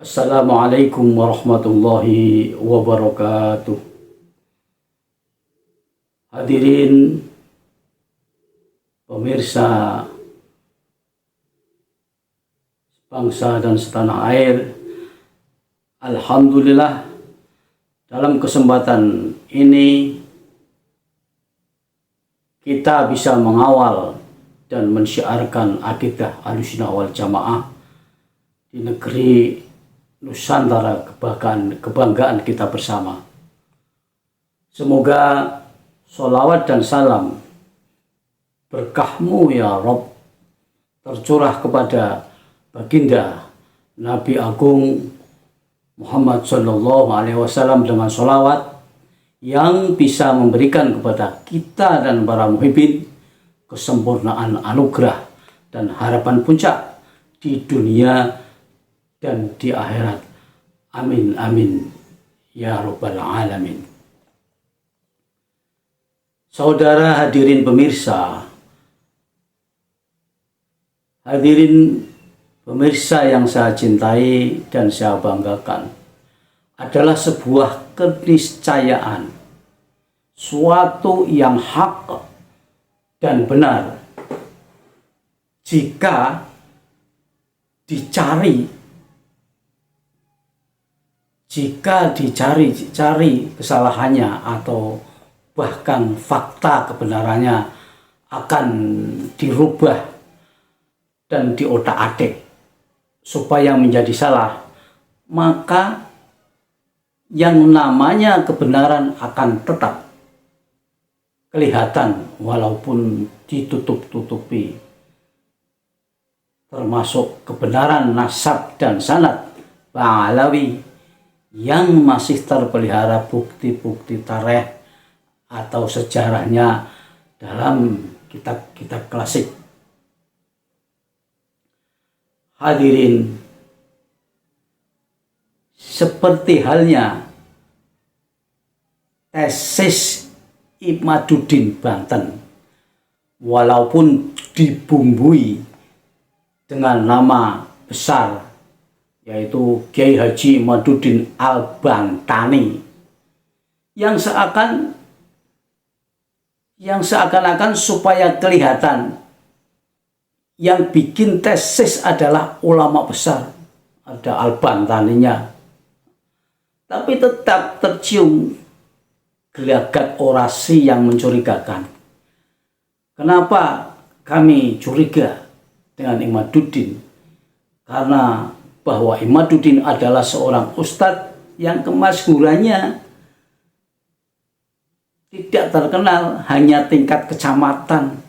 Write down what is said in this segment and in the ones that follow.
Assalamualaikum warahmatullahi wabarakatuh. Hadirin pemirsa bangsa dan setanah air, alhamdulillah dalam kesempatan ini kita bisa mengawal dan mensyiarkan akidah Ahlussunnah wal Jamaah di negeri Nusantara, kebanggaan kita bersama. Semoga sholawat dan salam berkahmu ya Rob tercurah kepada baginda Nabi Agung Muhammad Sallallahu Alaihi Wasallam dengan sholawat yang bisa memberikan kepada kita dan para muhibbin kesempurnaan anugerah dan harapan puncak di dunia dan di akhirat. Amin amin ya rabbal alamin. Saudara hadirin pemirsa, yang saya cintai dan saya banggakan, adalah sebuah keniscayaan, suatu yang hak dan benar jika dicari kesalahannya atau bahkan fakta kebenarannya akan dirubah dan diotak-atik supaya menjadi salah, maka yang namanya kebenaran akan tetap kelihatan walaupun ditutup-tutupi, termasuk kebenaran nasab dan sanad Pahlawi yang masih terpelihara bukti-bukti tarikh atau sejarahnya dalam kitab-kitab klasik. Hadirin, seperti halnya tesis Imaduddin Banten, walaupun dibumbui dengan nama besar yaitu Kiai Haji Imaduddin Al-Bantani, yang seakan-akan supaya kelihatan yang bikin tesis adalah ulama besar, ada Al-Bantaninya, tapi tetap tercium gelagat orasi yang mencurigakan. Kenapa kami curiga dengan Imaduddin? Karena bahwa Imaduddin adalah seorang ustadz yang kemasyhurannya tidak terkenal, hanya tingkat kecamatan,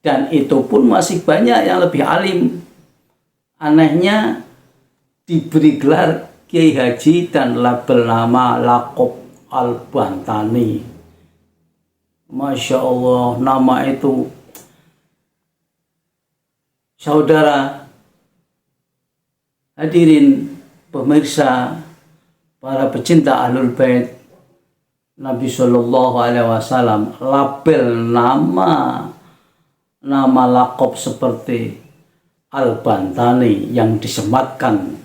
dan itu pun masih banyak yang lebih alim. Anehnya diberi gelar Kiai Haji dan label nama Lakob Al-Bantani. Masya Allah, nama itu. Saudara hadirin pemirsa, para pecinta Ahlul Bait Nabi Shallallahu Alaihi Wasallam, label nama lakob seperti Al-Bantani yang disematkan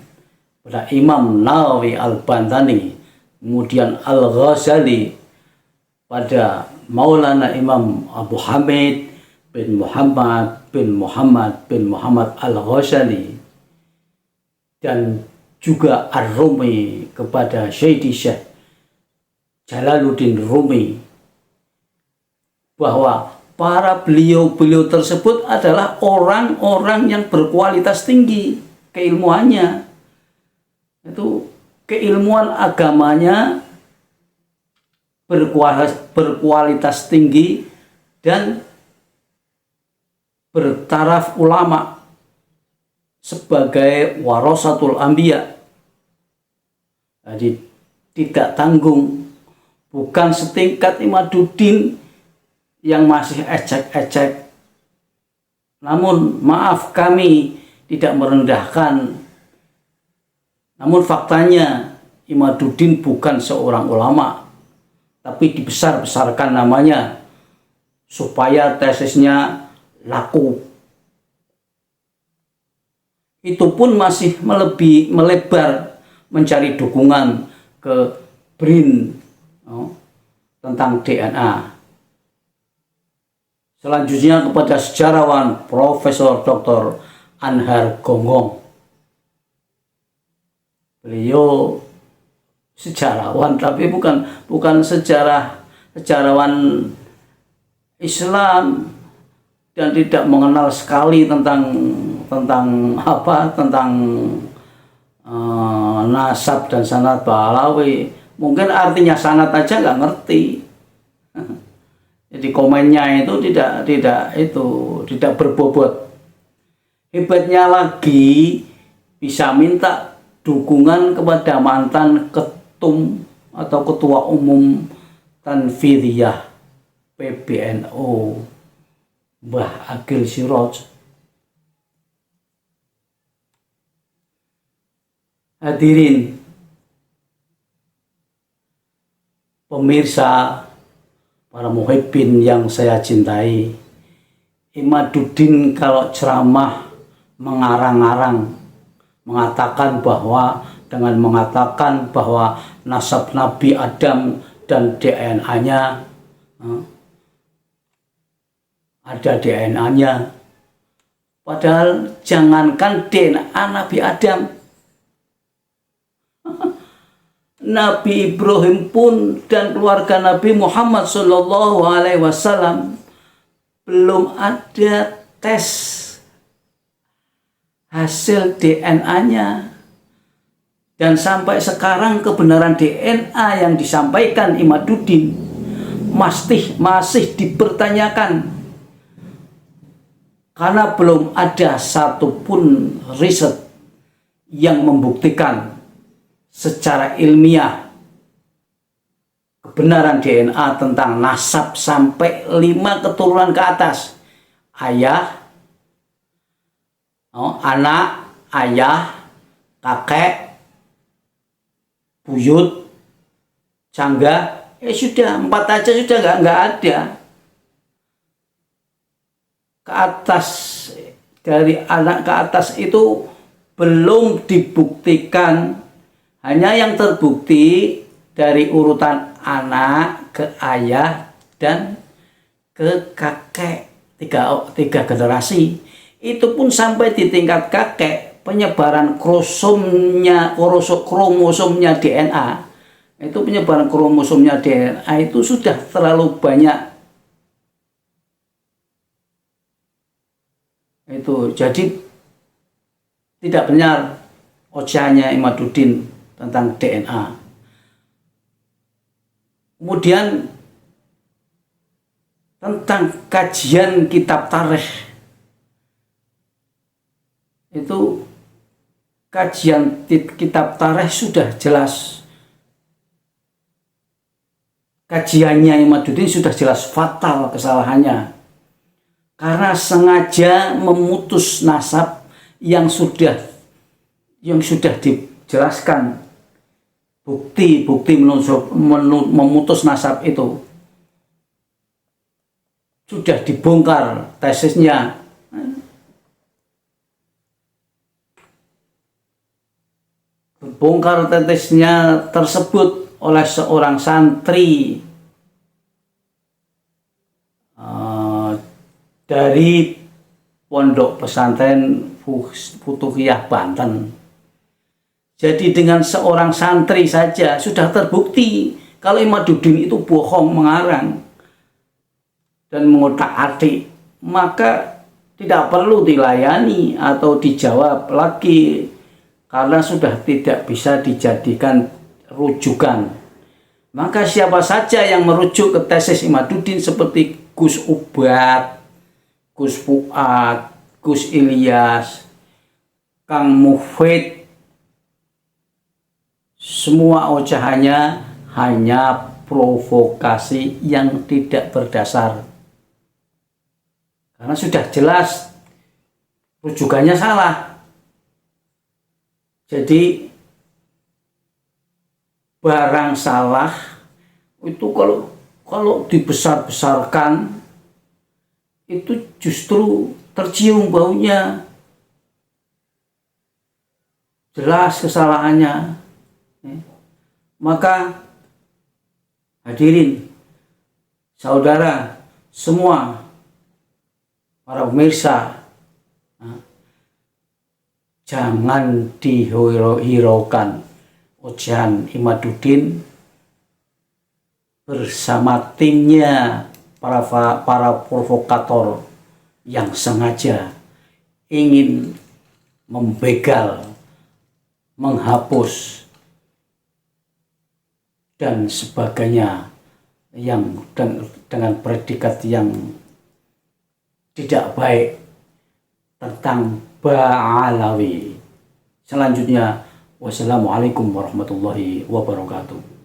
pada Imam Nawawi Al-Bantani, kemudian Al-Ghazali pada Maulana Imam Abu Hamid bin Muhammad bin Muhammad Al-Ghazali, dan juga Ar-Rumi kepada Syekh Jalaluddin Rumi, bahwa para beliau tersebut adalah orang-orang yang berkualitas tinggi keilmuannya. Itu keilmuan agamanya berkualitas tinggi dan bertaraf ulama sebagai warasatul anbiya. Jadi tidak tanggung, bukan setingkat Imaduddin yang masih ecek-ecek. Namun maaf, kami tidak merendahkan, namun faktanya Imaduddin bukan seorang ulama, tapi dibesar-besarkan namanya supaya tesisnya laku. Itu pun masih melebar mencari dukungan ke BRIN tentang DNA. Selanjutnya kepada sejarawan Profesor Dr. Anhar Gonggong. Beliau sejarawan tapi bukan sejarawan Islam dan tidak mengenal sekali tentang nasab dan sanad Pahlawi. Mungkin artinya sanad aja nggak ngerti. Jadi komennya itu tidak berbobot. Hebatnya lagi bisa minta dukungan kepada mantan ketum atau ketua umum Tanfidiyah PBNU Mbah Agil Siroj. Hadirin pemirsa, para muhibbin yang saya cintai, Imaduddin kalau ceramah mengarang-arang, mengatakan bahwa nasab Nabi Adam dan DNA-nya ada DNA-nya. Padahal jangankan DNA Nabi Adam, Nabi Ibrahim pun dan keluarga Nabi Muhammad SAW belum ada tes hasil DNA-nya. Dan sampai sekarang kebenaran DNA yang disampaikan Imaduddin masih dipertanyakan. Karena belum ada satupun riset yang membuktikan secara ilmiah kebenaran DNA tentang nasab sampai 5 keturunan ke atas. Ayah, anak, ayah, kakek, buyut, cangga, sudah 4 aja sudah nggak ada. Ke atas, dari anak ke atas itu belum dibuktikan. Hanya yang terbukti dari urutan anak ke ayah dan ke kakek, tiga generasi. Itu pun sampai di tingkat kakek, penyebaran kromosomnya DNA. Itu penyebaran kromosomnya DNA itu sudah terlalu banyak. Itu jadi tidak benar ocehannya Imaduddin tentang DNA. Kemudian tentang kajian kitab tarikh, itu kajian kitab tarikh sudah jelas. Kajiannya Imaduddin sudah jelas fatal kesalahannya. Karena sengaja memutus nasab yang sudah dijelaskan. Bukti memutus nasab itu sudah dibongkar tesisnya. Bongkar tesisnya tersebut oleh seorang santri dari Pondok Pesantren Futuhiyah Banten. Jadi dengan seorang santri saja sudah terbukti kalau Imaduddin itu bohong, mengarang dan mengotak-atik, maka tidak perlu dilayani atau dijawab lagi karena sudah tidak bisa dijadikan rujukan. Maka siapa saja yang merujuk ke tesis Imaduddin seperti Gus Ubat, Gus Fuad, Gus Ilyas, Kang Mufid, semua ocehannya hanya provokasi yang tidak berdasar. Karena sudah jelas rujukannya salah. Jadi barang salah itu kalau dibesar-besarkan itu justru tercium baunya. Jelas kesalahannya. Maka hadirin, saudara semua, para pemirsa, jangan dihiraukan ujian Imaduddin bersama timnya para provokator yang sengaja ingin membegal, menghapus dan sebagainya yang dengan predikat yang tidak baik tentang Ba'alawi. Selanjutnya, wassalamualaikum warahmatullahi wabarakatuh.